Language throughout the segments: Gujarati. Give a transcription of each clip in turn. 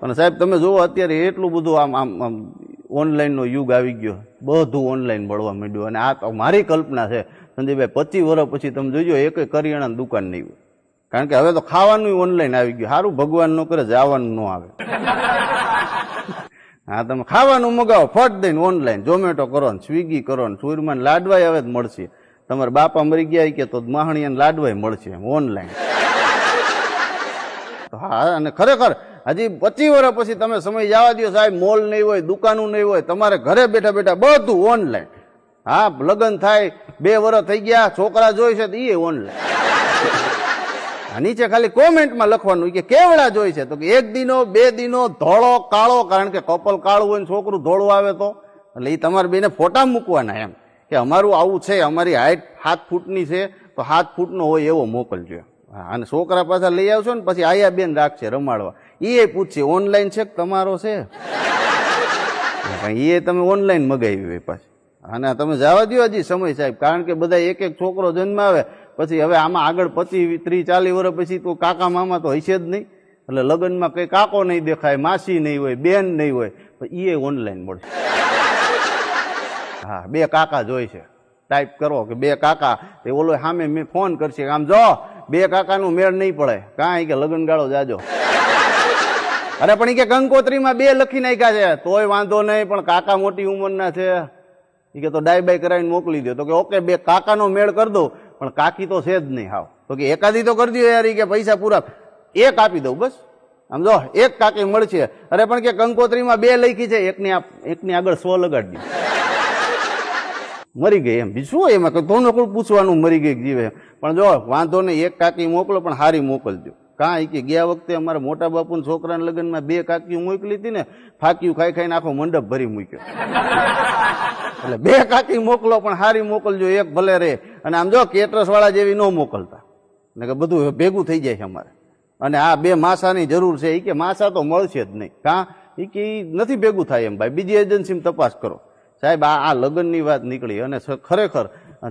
અને સાહેબ તમે જુઓ અત્યારે એટલું બધું આમ ઓનલાઈનનો યુગ આવી ગયો, બધું ઓનલાઈન મળવા માંડ્યું. અને આ તો મારી કલ્પના છે સંજયભાઈ, 25 વર્ષ પછી તમે જોજો એક કરિયાણાની દુકાન નહીં હોય. કારણ કે હવે તો ખાવાનું ઓનલાઈન આવી ગયું. સારું ભગવાન ન કરે જવાનું ન આવે. હા, તમે ખાવાનું મગાવો ફટ દઈને ઓનલાઈન, ઝોમેટો કરો ને સ્વિગી કરો ને, સુરમાન લાડવાય હવે જ મળશે. તમારા બાપા મરી ગયા કે તો માહણીયાને લાડવાય મળશે ઓનલાઈન. હા, અને ખરેખર હજી 25 વર્ષ પછી તમે સમય જવા દો સાહેબ, મોલ નહીં હોય, દુકાનો નહીં હોય, તમારે ઘરે બેઠા બેઠા બધું ઓનલાઈન. હા, લગ્ન થાય 2 વર્ષ થઈ ગયા, છોકરા જોઈ છે તો એ ઓનલાઈન. નીચે ખાલી કોમેન્ટમાં લખવાનું કે કેવડા જોઈ છે, તો કે 1 દિનો 2 દિનો, ધોળો કાળો, કારણ કે કપલ કાળું હોય ને છોકરું ધોળું આવે તો એટલે એ તમારે બેને ફોટા મૂકવાના એમ કે અમારું આવું છે, અમારી હાઈટ 7 ફૂટની છે તો 7 ફૂટનો હોય એવો મોકલજો. અને છોકરા પાછા લઈ આવશો ને પછી આયા બેન રાખશે રમાડવા, એ પૂછશે ઓનલાઈન છે કે તમારો છે, એ તમે ઓનલાઈન મગાવી હોય પાછી. અને તમે જવા દો હજી સમય સાહેબ, કારણ કે બધા એક છોકરો જન્મ આવે પછી હવે આમાં આગળ 25, 30, 40 વર્ષ પછી તો કાકા મામા તો હશે જ નહીં. એટલે લગ્નમાં કઈ કાકો નહીં દેખાય, માસી નહીં હોય, બેન નહીં હોય, એ ઓનલાઈન મળશે. હા, 2 કાકા જોઈ છે, ટાઈપ કરો કે 2 કાકા, એ ઓલો સામે મેં ફોન કરશે આમ જો 2 કાકાનું મેળ નહીં પડે, કાંઈ કે લગ્ન ગાળો જાજો. અરે પણ એ કે કંકોત્રીમાં 2 લખી નાખ્યા છે તોય વાંધો નહીં, પણ કાકા મોટી ઉંમરના છે એ કે તો ડાય બાય કરાવીને મોકલી દો. તો કે ઓકે 2 કાકાનો મેળ કરી દો, પણ કાકી તો છે જ નહીં. હાવ તો કે એકાદી તો કરી દો યાર, કે પૈસા પૂરા 1 આપી દઉં બસ. આમ જો 1 કાકી મળશે. અરે પણ કે કંકોત્રીમાં 2 લખી છે, એકની આગળ 100 લગાડી દો, મરી ગઈ એમ. બીજું શું એમાં થોડું કોઈ પૂછવાનું મરી ગઈ જીવે. પણ જો વાંધો નહીં 1 કાકી મોકલો, પણ હારી મોકલજો. કાંઈ કે ગયા વખતે અમારા મોટા બાપુના છોકરાના લગ્નમાં 2 કાકીઓ મોકલી હતી ને, ફાકીયું ખાઈ ખાઈને આખો મંડપ ભરી મૂક્યો. એટલે 2 કાકી મોકલો, પણ હારી મોકલજો, 1 ભલે રે. અને આમ જો કેટરસ વાળા જેવી ન મોકલતા, ને કે બધું ભેગું થઈ જાય છે અમારે. અને આ 2 માસાની જરૂર છે, એ કે માસા તો મળશે જ નહીં. કાં એ કે નથી ભેગું થાય એમ ભાઈ, બીજી એજન્સીમાં તપાસ કરો. સાહેબ આ લગ્નની વાત નીકળી, અને ખરેખર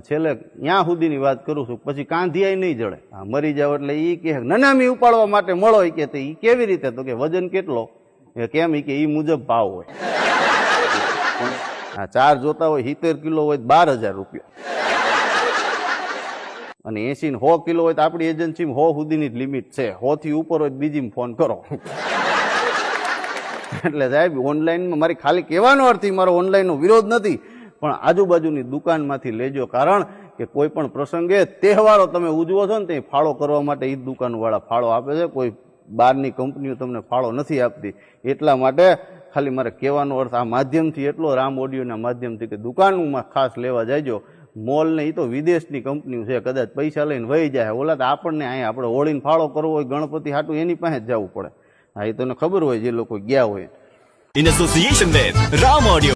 છેલ્લે ત્યાં સુધીની વાત કરું છું, પછી કાંધિયાય નહીં જડે. હા, મરી જાવ એટલે એ કે નનામી ઉપાડવા માટે મળો, એ કે એ કેવી રીતે, તો કે વજન કેટલો, કેમ એ કે એ મુજબ ભાવ હોય. હા, 4 જોતા હોય 70 કિલો હોય 12,000 રૂપિયા, અને 80 ને 100 કિલો હોય તો આપણી એજન્સીમાં 100 સુધીની જ લિમિટ છે, 100 થી ઉપર હોય બીજીમાં ફોન કરો. એટલે સાહેબ ઓનલાઈનમાં મારી ખાલી કહેવાનો અર્થ મારો ઓનલાઈનનો વિરોધ નથી, પણ આજુબાજુની દુકાનમાંથી લેજો. કારણ કે કોઈ પણ પ્રસંગે તહેવારો તમે ઉજવો છો ને, તે ફાળો કરવા માટે એ જ દુકાનવાળા ફાળો આપે છે, કોઈ બહારની કંપનીઓ તમને ફાળો નથી આપતી. એટલા માટે ખાલી મારે કહેવાનો અર્થ આ માધ્યમથી એટલો, રામ ઓડિયોના માધ્યમથી, કે દુકાનોમાં ખાસ લેવા જાયજો. મોલ ને એ તો વિદેશની કંપનીઓ છે, કદાચ પૈસા લઈને વહી જાય. ઓલા તો આપણને અહીંયા આપણે હોળીને ફાળો કરવો હોય ગણપતિ હાટું એની પાસે જ જવું પડે. હા, એ તને ખબર હોય જે લોકો ગયા હોય. In association with Ram Audio.